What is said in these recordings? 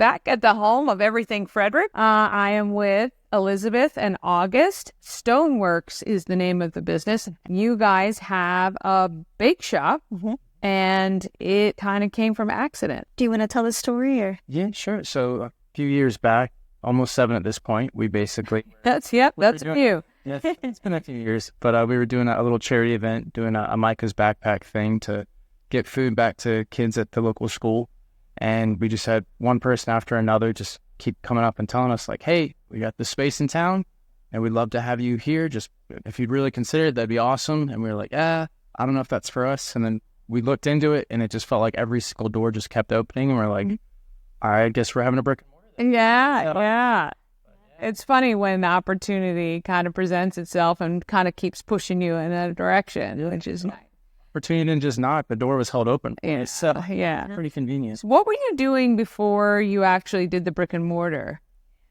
back at the home of everything Frederick. I am with Elisabeth and August. Stoneworks is the name of the business. You guys have a bake shop, and it kind of came from accident. Do you want to tell the story? Or? Yeah, sure. So a few years back, almost 7 at this point, we basically... That's a few. Yeah, it's been a few years. But we were doing a little charity event, doing a Micah's backpack thing to get food back to kids at the local school. And we just had one person after another just keep coming up and telling us, like, hey, we got this space in town, and we'd love to have you here. Just if you'd really consider it, that'd be awesome. And we were like, I don't know if that's for us. And then we looked into it, and it just felt like every single door just kept opening. And we're like, all right, I guess we're having a brick and mortar. Yeah. It's funny when the opportunity kind of presents itself and kind of keeps pushing you in a direction, which is nice. Opportunity didn't just knock, the door was held open. Yeah. So, yeah. Pretty convenient. What were you doing before you actually did the brick and mortar?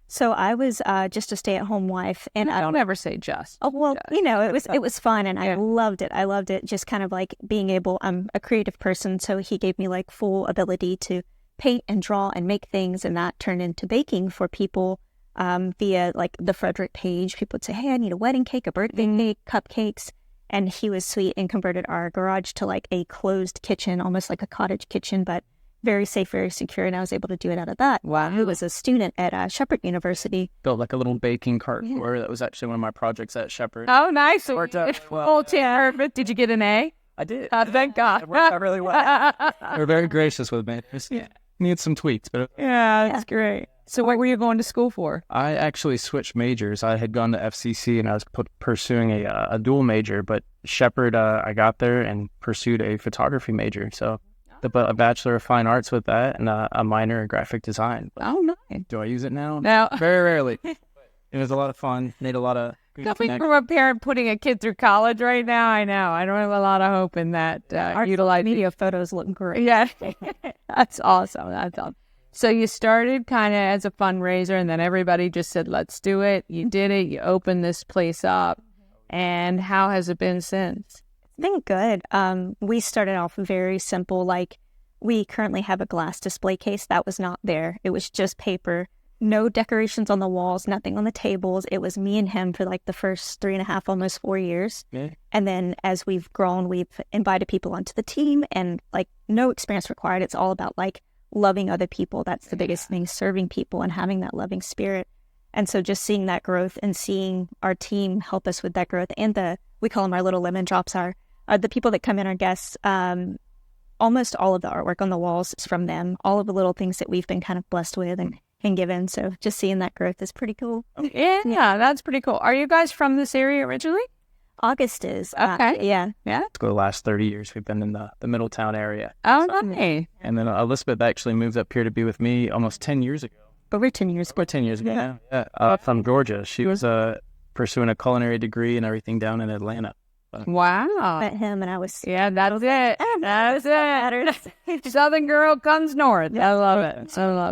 So I was just a stay-at-home wife, and I don't ever say just. Oh well, it was fun, and I loved it. I loved it, just kind of like being able. I'm a creative person, so he gave me like full ability to paint and draw and make things, and that turned into baking for people via like the Frederick page. People would say, "Hey, I need a wedding cake, a birthday cake, cupcakes." And he was sweet and converted our garage to like a closed kitchen, almost like a cottage kitchen, but very safe, very secure. And I was able to do it out of that. Wow. I was a student at Shepherd University. Built like a little baking cart for that was actually one of my projects at Shepherd. Oh, nice. Worked out well. Perfect. Did you get an A? I did. Thank God. It worked out really well. They're very gracious with me. Just need some tweaks, but that's great. So what were you going to school for? I actually switched majors. I had gone to FCC and I was pursuing a dual major, but Shepherd, I got there and pursued a photography major. So a Bachelor of Fine Arts with that and a minor in graphic design. But nice. do I use it now? No. Very rarely. It was a lot of fun. Made a lot of good Coming from a parent putting a kid through college right now, I know. I don't have a lot of hope in that. Our media photos look great. Yeah. That's awesome. So you started kind of as a fundraiser, and then everybody just said, let's do it. You did it. You opened this place up. And how has it been since? It's been good. We started off very simple. Like, we currently have a glass display case. That was not there. It was just paper. No decorations on the walls, nothing on the tables. It was me and him for like the first 3.5, almost 4 years. Yeah. And then as we've grown, we've invited people onto the team, and like no experience required. It's all about like loving other people. That's the biggest thing, serving people and having that loving spirit. And so just seeing that growth and seeing our team help us with that growth, and we call them our little lemon drops, are the people that come in, our guests. Almost all of the artwork on the walls is from them. All of the little things that we've been kind of blessed with and given. So just seeing that growth is pretty cool. Yeah, that's pretty cool. Are you guys from this area originally? August is. Okay. Yeah. Let's go the last 30 years. We've been in the Middletown area. Oh, nice. And then Elisabeth actually moved up here to be with me almost 10 years ago. Over 10 years. About 10 years ago now. Yeah. From Georgia. She was pursuing a culinary degree and everything down in Atlanta. Wow. Met him and I was... Yeah, that was it. That was it. Southern girl comes north. I love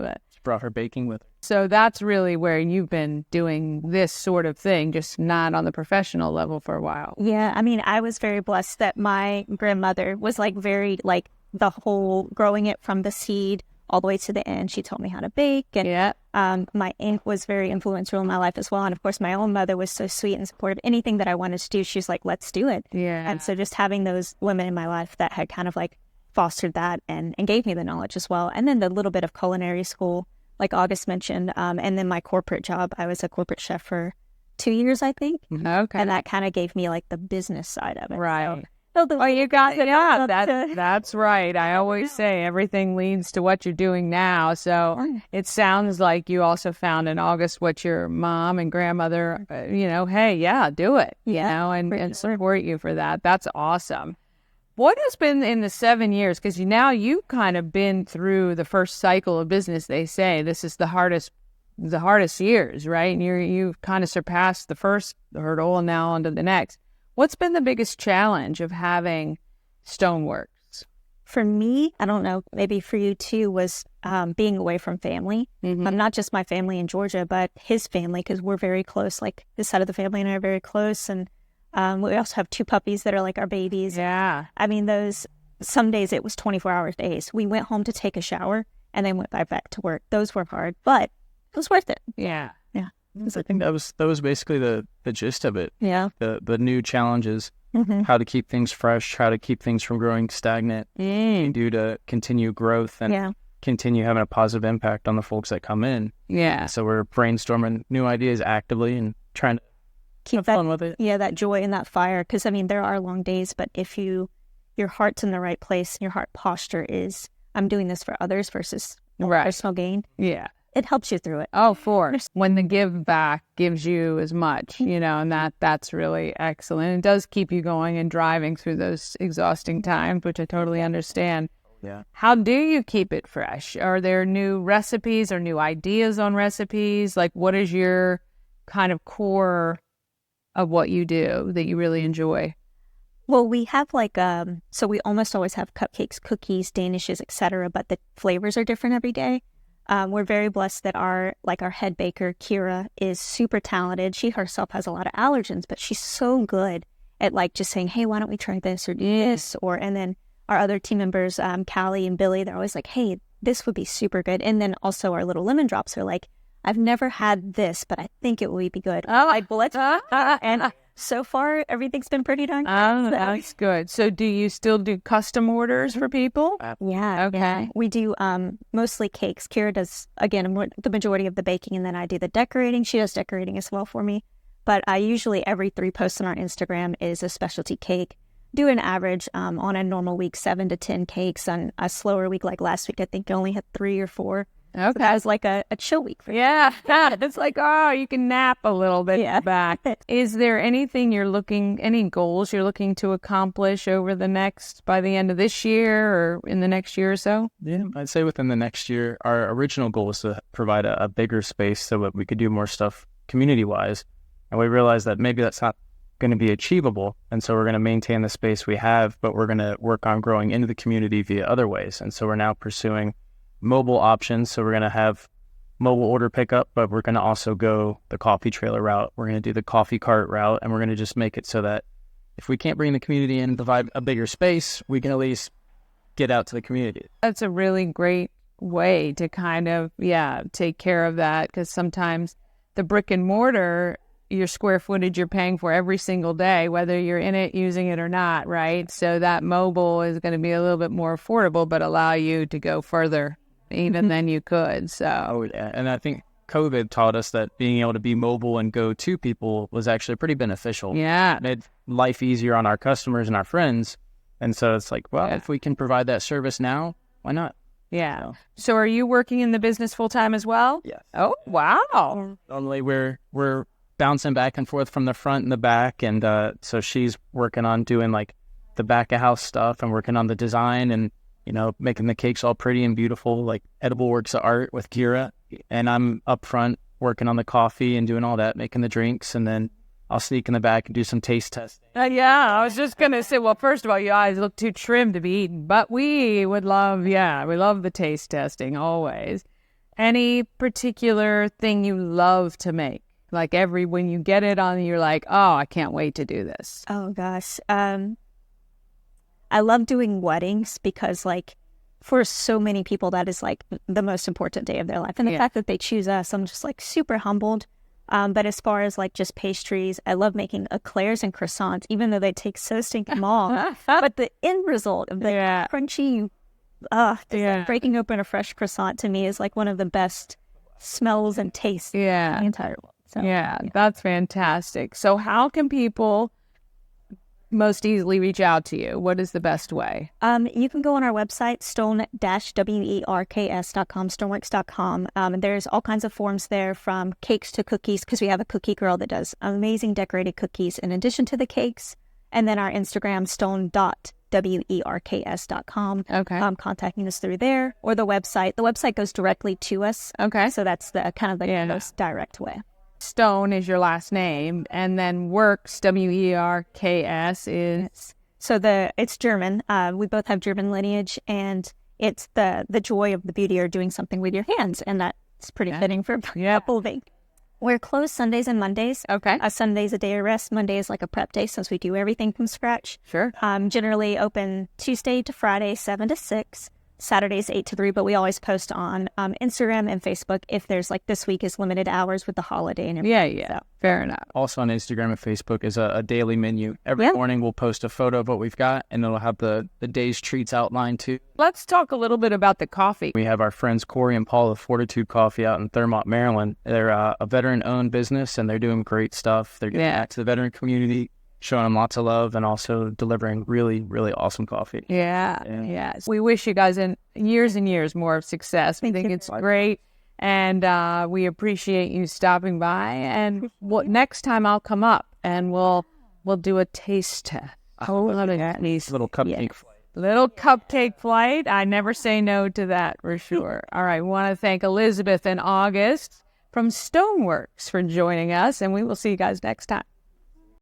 it. She brought her baking with her. So that's really where you've been doing this sort of thing, just not on the professional level for a while. Yeah, I mean, I was very blessed that my grandmother was like very, like the whole growing it from the seed all the way to the end. She taught me how to bake. And my aunt was very influential in my life as well. And of course, my own mother was so sweet and supportive. Anything that I wanted to do, she was like, let's do it. Yeah. And so just having those women in my life that had kind of like fostered that and gave me the knowledge as well. And then the little bit of culinary school, like August mentioned, and then my corporate job. I was a corporate chef for 2 years, I think. Okay. And that kind of gave me like the business side of it. Right. So you got it. Yeah, that's right. I always say everything leads to what you're doing now. So it sounds like you also found in August what your mom and grandmother, hey, do it. And support you for that. That's awesome. What has been in the 7 years? Because now you've kind of been through the first cycle of business. They say this is the hardest years, right? And you've kind of surpassed the first hurdle and now onto the next. What's been the biggest challenge of having Stoneworks? For me, I don't know, maybe for you too, was being away from family. Not just my family in Georgia, but his family, because we're very close. Like his side of the family and I are very close. And we also have 2 puppies that are like our babies. Yeah. I mean, some days it was 24-hour days. We went home to take a shower and then went back to work. Those were hard, but it was worth it. Yeah. Yeah. I think that was basically the gist of it. Yeah. The new challenges, how to keep things fresh, how to keep things from growing stagnant, and do to continue growth and continue having a positive impact on the folks that come in. Yeah. So we're brainstorming new ideas actively and trying to keep have fun with it. Yeah, that joy and that fire. Because I mean, there are long days, but if your heart's in the right place, and your heart posture is, I'm doing this for others versus personal gain. Yeah. It helps you through it. Oh, for when the give back gives you as much, and that's really excellent. It does keep you going and driving through those exhausting times, which I totally understand. Yeah. How do you keep it fresh? Are there new recipes or new ideas on recipes? Like, what is your kind of core of what you do that you really enjoy? Well, we have so we almost always have cupcakes, cookies, danishes, etc. But the flavors are different every day. We're very blessed that our head baker, Kira, is super talented. She herself has a lot of allergens, but she's so good at just saying, hey, why don't we try this or do this? And then our other team members, Callie and Billy, they're always like, hey, this would be super good. And then also our little lemon drops are like, I've never had this, but I think it will be good. And so far, everything's been pretty darn good. Oh, that's good. So do you still do custom orders for people? Yeah. Okay. Yeah. We do mostly cakes. Kira does, again, the majority of the baking, and then I do the decorating. She does decorating as well for me. But I usually, every 3 posts on our Instagram is a specialty cake. Do an average on a normal week, 7 to 10 cakes. On a slower week like last week, I think I only had 3 or 4. Okay. So that was like a chill week for me. Yeah. It's like, you can nap a little bit back. Is there any goals you're looking to accomplish by the end of this year or in the next year or so? Yeah, I'd say within the next year. Our original goal was to provide a bigger space so that we could do more stuff community-wise. And we realized that maybe that's not going to be achievable. And so we're going to maintain the space we have, but we're going to work on growing into the community via other ways. And so we're now pursuing mobile options. So we're going to have mobile order pickup, but we're going to also go the coffee trailer route. We're going to do the coffee cart route, and we're going to just make it so that if we can't bring the community in and provide a bigger space, we can at least get out to the community. That's a really great way to kind of, take care of that, because sometimes the brick and mortar, your square footage you're paying for every single day, whether you're in it, using it or not, right? So that mobile is going to be a little bit more affordable, but allow you to go further even than you could. So, and I think COVID taught us that being able to be mobile and go to people was actually pretty beneficial. Yeah. It made life easier on our customers and our friends. And so it's like, if we can provide that service now, why not? Yeah. So are you working in the business full time as well? Yes. Oh, wow. Normally we're bouncing back and forth from the front and the back. And so she's working on doing the back of house stuff and working on the design and, making the cakes all pretty and beautiful, like edible works of art with Kira. And I'm up front working on the coffee and doing all that, making the drinks. And then I'll sneak in the back and do some taste testing. I was just going to say, well, first of all, your eyes look too trim to be eaten, but we love the taste testing always. Any particular thing you love to make? Like when you get it on, you're like, oh, I can't wait to do this. Oh, gosh. I love doing weddings because, for so many people, that is, the most important day of their life. And the fact that they choose us, I'm just, super humbled. But as far as, just pastries, I love making eclairs and croissants, even though they take so stinking long. But the end result of the crunchy, breaking open a fresh croissant to me is, one of the best smells and tastes in the entire world. So, that's fantastic. So how can people most easily reach out to you? What is the best way? You can go on our website, stone-werks.com, stoneworks.com. And there's all kinds of forms there, from cakes to cookies, because we have a cookie girl that does amazing decorated cookies in addition to the cakes. And then our Instagram, stone.werks.com. Okay. Contacting us through there, or the website. The website goes directly to us. Okay. So that's the kind of the most direct way. Stone is your last name, and then Werks, W-E-R-K-S is... So it's German. We both have German lineage, and it's the joy of the beauty of doing something with your hands, and that's pretty fitting for Apple Bake. We're closed Sundays and Mondays. Okay. Sunday's a day of rest. Monday is like a prep day, since we do everything from scratch. Sure. Generally open Tuesday to Friday, 7 to 6. Saturdays 8 to 3, but we always post on Instagram and Facebook if there's like this week is limited hours with the holiday and everything. Yeah. Fair enough. Also on Instagram and Facebook is a daily menu. Every morning we'll post a photo of what we've got, and it'll have the day's treats outlined too. Let's talk a little bit about the coffee. We have our friends Corey and Paul of Fortitude Coffee out in Thurmont, Maryland. They're a veteran-owned business, and they're doing great stuff. They're giving back to the veteran community, showing them lots of love, and also delivering really, really awesome coffee. Yeah. We wish you guys in years and years more of success. We think it's great. And we appreciate you stopping by. And next time I'll come up and we'll do a taste test. Little cupcake flight. Little cupcake flight. I never say no to that for sure. All right. We want to thank Elisabeth and August from Stoneworks for joining us. And we will see you guys next time.